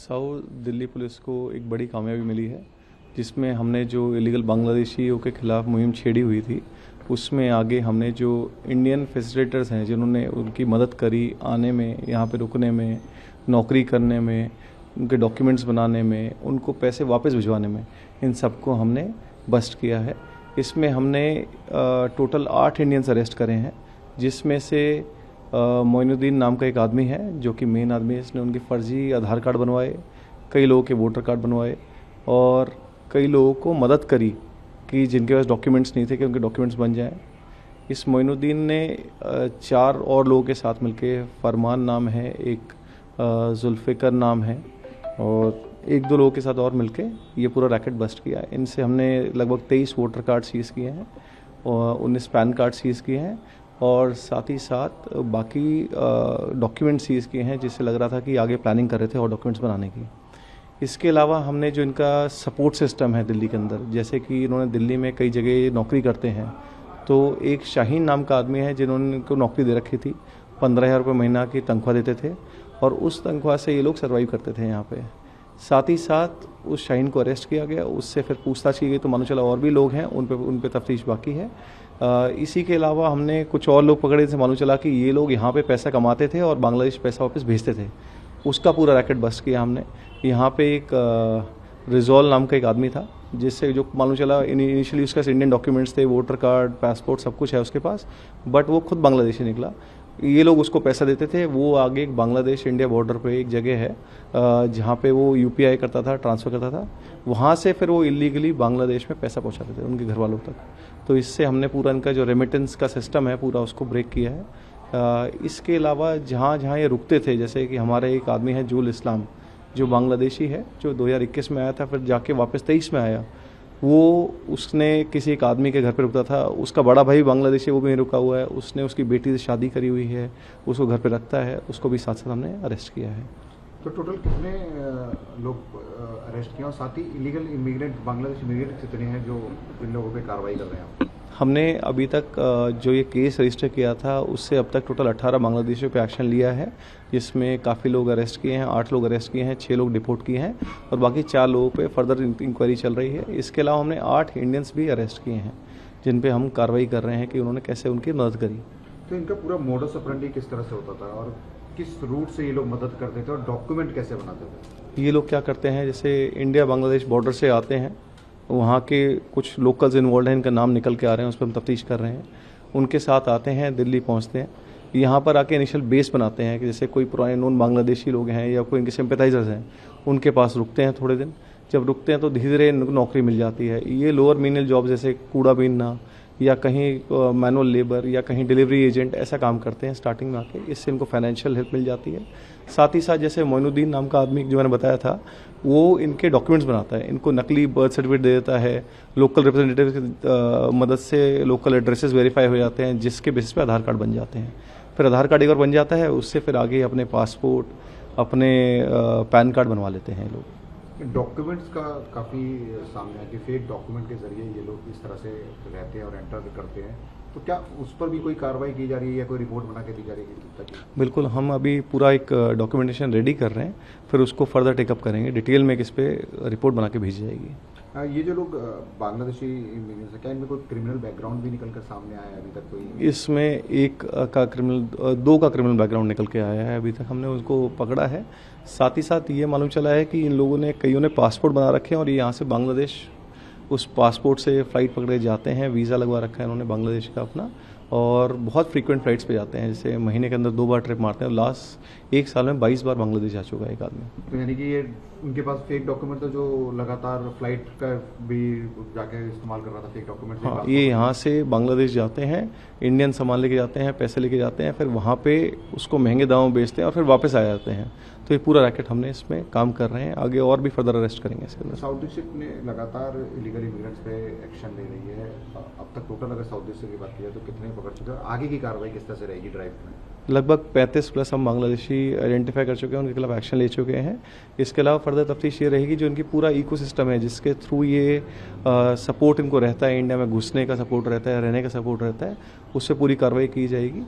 South Delhi police को एक बड़ी कामयाबी मिली है, जिसमें हमने जो इलीगल बांग्लादेशियों के खिलाफ मुहिम छेड़ी हुई थी, उसमें आगे हमने जो इंडियन फैसिलिटेटर्स हैं जिन्होंने उनकी मदद करी आने में, यहाँ पे रुकने में, नौकरी करने में, उनके डॉक्यूमेंट्स बनाने में, उनको पैसे वापस भिजवाने में, इन सबको हमने बस्ट किया है। इसमें हमने टोटल 8 इंडियंस अरेस्ट करे हैं, जिसमें से मोइनुद्दीन नाम का एक आदमी है जो कि मेन आदमी है। इसने उनके फर्जी आधार कार्ड बनवाए, कई लोगों के वोटर कार्ड बनवाए और कई लोगों को मदद करी कि जिनके पास डॉक्यूमेंट्स नहीं थे कि उनके डॉक्यूमेंट्स बन जाएं। इस मोइनुद्दीन ने 4 और लोगों के साथ मिलके, फरमान नाम है, एक जुल्फ़िकर नाम है और 1-2 लोगों के साथ और मिलके ये पूरा रैकेट बस्ट किया है। इनसे हमने लगभग 23 वोटर कार्ड सीज़ किए हैं और 19 पैन कार्ड सीज़ किए हैं और साथ ही साथ बाकी डॉक्यूमेंट सीज़ किए हैं, जिससे लग रहा था कि आगे प्लानिंग कर रहे थे और डॉक्यूमेंट्स बनाने की। इसके अलावा हमने जो इनका सपोर्ट सिस्टम है दिल्ली के अंदर, जैसे कि इन्होंने दिल्ली में कई जगह नौकरी करते हैं, तो एक शाहीन नाम का आदमी है जिन्होंने इनको नौकरी दे रखी थी, 15,000 रुपये महीना की तनख्वाह देते थे और उस तनख्वाह से ये लोग सर्वाइव करते थे यहाँ पे। साथ ही साथ उस शाहीन को अरेस्ट किया गया, उससे फिर पूछताछ की गई तो मालूम चला और भी लोग हैं, उन पे तफ्तीश बाकी है। इसी के अलावा हमने कुछ और लोग पकड़े, जिनसे मालूम चला कि ये लोग यहाँ पे पैसा कमाते थे और बांग्लादेश पैसा वापस भेजते थे। उसका पूरा रैकेट बस्ट किया हमने। यहाँ पे एक रिजॉल नाम का एक आदमी था, जिससे जो मालूम चला इनिशियली उसके पास इंडियन डॉक्यूमेंट्स थे, वोटर कार्ड, पासपोर्ट, सब कुछ है उसके पास, बट वो खुद बांग्लादेशी निकला। ये लोग उसको पैसा देते थे, वो आगे एक बांग्लादेश इंडिया बॉर्डर पे एक जगह है जहाँ पे वो यूपीआई करता था, ट्रांसफ़र करता था, वहाँ से फिर वो इलीगली बांग्लादेश में पैसा पहुँचाते थे उनके घर वालों तक। तो इससे हमने पूरा इनका जो रेमिटेंस का सिस्टम है पूरा उसको ब्रेक किया है। इसके अलावा जहाँ जहाँ ये रुकते थे, जैसे कि हमारे एक आदमी है जुल इस्लाम, जो बांग्लादेशी है, जो 2021 में आया था, फिर जाके वापस 23 में आया। वो उसने किसी एक आदमी के घर पे रुकता था, उसका बड़ा भाई बांग्लादेशी, वो भी रुका हुआ है, उसने उसकी बेटी से शादी करी हुई है, उसको घर पे रखता है, उसको भी साथ साथ हमने अरेस्ट किया है। तो टोटल कितने लोग अरेस्ट किए और साथ ही इलीगल इमिग्रेंट बांग्लादेश इमिग्रेंट कितने हैं जो इन लोगों पे कार्रवाई कर रहे हैं? हमने अभी तक जो ये केस रजिस्टर किया था, उससे अब तक टोटल 18 बांग्लादेशियों पे एक्शन लिया है, जिसमें काफ़ी लोग अरेस्ट किए हैं, 8 लोग अरेस्ट किए हैं, 6 लोग डिपोर्ट किए हैं और बाकी 4 लोगों पे फर्दर इंक्वायरी चल रही है। इसके अलावा हमने 8 इंडियंस भी अरेस्ट किए हैं, जिन पे हम कार्रवाई कर रहे हैं कि उन्होंने कैसे उनकी मदद करी। तो इनका पूरा मोडस ऑपरेंडी किस तरह से होता था और किस रूट से ये लोग मदद करते थे और डॉक्यूमेंट कैसे बनाते थे? ये लोग क्या करते हैं, जैसे इंडिया बांग्लादेश बॉर्डर से आते हैं, वहाँ के कुछ लोकल्स इन्वॉल्व हैं, इनका नाम निकल के आ रहे हैं, उस पर हम तफ्तीश कर रहे हैं। उनके साथ आते हैं, दिल्ली पहुँचते हैं, यहाँ पर आके इनिशियल बेस बनाते हैं कि जैसे कोई पुराने नॉन बांग्लादेशी लोग हैं या कोई इनके सिंपैथाइजर्स हैं, उनके पास रुकते हैं थोड़े दिन। जब रुकते हैं तो धीरे धीरे इनको नौकरी मिल जाती है। ये लोअर मीनियल जॉब जैसे कूड़ा बीनना या कहीं मैनुअल लेबर या कहीं डिलीवरी एजेंट ऐसा काम करते हैं स्टार्टिंग में आके, इससे इनको फाइनेंशियल हेल्प मिल जाती है। साथ ही साथ जैसे मोइनुद्दीन नाम का आदमी जो मैंने बताया था, वो इनके डॉक्यूमेंट्स बनाता है, इनको नकली बर्थ सर्टिफिकेट दे देता है, लोकल रिप्रेजेंटेटिव की मदद से लोकल एड्रेसेस वेरीफाई हो जाते हैं, जिसके बेसिस पे आधार कार्ड बन जाते हैं। फिर आधार कार्ड एक बार बन जाता है, उससे फिर आगे अपने पासपोर्ट, अपने पैन कार्ड बनवा लेते हैं लोग। डॉक्यूमेंट्स का काफ़ी सामने है कि फेक डॉक्यूमेंट के जरिए ये लोग इस तरह से रहते हैं और एंटर करते हैं, तो क्या उस पर भी कोई कार्रवाई की जा रही है या कोई रिपोर्ट बना के दी जा रही है? बिल्कुल, हम अभी पूरा एक डॉक्यूमेंटेशन रेडी कर रहे हैं, फिर उसको फर्दर टेकअप करेंगे, डिटेल में इस पे रिपोर्ट बना के भेजी जाएगी। ये जो लोग बांग्लादेशी इमिग्रेंट्स हैं, क्या इनमें कोई क्रिमिनल बैकग्राउंड भी निकल कर सामने आया है अभी तक? कोई इसमें 2 का क्रिमिनल बैकग्राउंड निकल के आया है, अभी तक हमने उसको पकड़ा है। साथ ही साथ ये मालूम चला है कि इन लोगों ने कईयों ने पासपोर्ट बना रखे हैं और ये यहाँ से बांग्लादेश उस पासपोर्ट से फ़्लाइट पकड़े जाते हैं, वीज़ा लगवा रखा है इन्होंने बांग्लादेश का अपना, और बहुत फ्रीक्वेंट फ्लाइट्स पे जाते हैं, जैसे महीने के अंदर 2 बार ट्रिप मारते हैं। लास्ट 1 साल में 22 बार बांग्लादेश जा चुका है एक आदमी। तो यानी कि ये उनके पास फेक डॉक्यूमेंट था, जो लगातार फ्लाइट का भी जाके इस्तेमाल कर रहा था फेक डॉक्यूमेंट। हाँ, ये यहाँ से बांग्लादेश जाते हैं, इंडियन सामान लेके जाते हैं, पैसे लेके जाते हैं, फिर वहाँ पे उसको महंगे दामों में बेचते हैं और फिर वापस आ जाते हैं। तो ये पूरा रैकेट हमने इसमें काम कर रहे हैं, आगे और भी फर्दर अरेस्ट करेंगे इसके अंदर। साउथ डिस्ट्रिक्ट ने लगातार इलीगल इमिग्रेंट्स पे एक्शन ले रही है। अब तक टोटल अगर साउथ डिस्ट्रिक्ट की बात की जाए तो कितने पकड़ चुके हैं? आगे की कार्रवाई किस तरह से रहेगी ड्राइव में? लगभग 35+ हम बांग्लादेशी आइडेंटिफाई कर चुके हैं, उनके खिलाफ एक्शन ले चुके हैं। इसके अलावा फर्दर तफ्तीश ये रहेगी जो इनकी पूरा इकोसिस्टम है, जिसके थ्रू ये सपोर्ट इनको रहता है, इंडिया में घुसने का सपोर्ट रहता है, रहने का सपोर्ट रहता है, उससे पूरी कार्रवाई की जाएगी।